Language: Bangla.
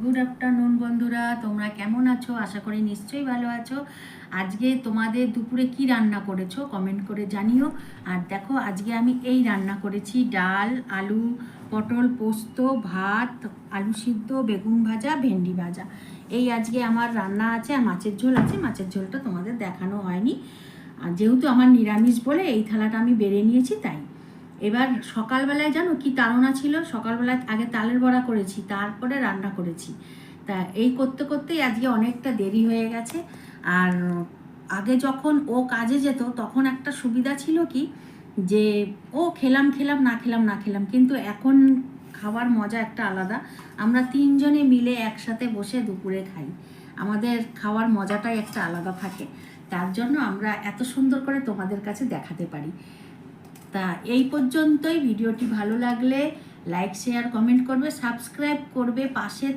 গুড আফটারনুন বন্ধুরা, তোমরা কেমন আছো? আশা করি নিশ্চয়ই ভালো আছো। আজকে তোমাদের দুপুরে কি রান্না করেছো কমেন্ট করে জানিও। আর দেখো, আজকে আমি এই রান্না করেছি: ডাল, আলু পটল পোস্ত, ভাত, আলু সিদ্ধ, বেগুন ভাজা, ভেন্ডি ভাজা। এই আজকে আমার রান্না আছে। আর মাছের ঝোল আছে, মাছের ঝোলটা তোমাদের দেখানো হয়নি। আর যেহেতু আমার নিরামিষ বলে এই থালাটা আমি বেড়ে নিয়েছি, তাই। এবার সকালবেলায় জানো কি তাড়না ছিল? সকালবেলায় আগে তালের বড়া করেছি, তারপরে রান্না করেছি। তা এই করতে করতেই আজকে অনেকটা দেরি হয়ে গেছে। আর আগে যখন ও কাজে যেত তখন একটা সুবিধা ছিল কি, যে ও খেলাম খেলাম না খেলাম না খেলাম, কিন্তু এখন খাওয়ার মজা একটা আলাদা। আমরা তিনজনে মিলে একসাথে বসে দুপুরে খাই, আমাদের খাওয়ার মজাটাই একটা আলাদা থাকে। তার জন্য আমরা এত সুন্দর করে তোমাদের কাছে দেখাতে পারি। তা এই পর্যন্তই। ভিডিওটি ভালো লাগলে লাইক শেয়ার কমেন্ট করবে, সাবস্ক্রাইব করবে, পাশে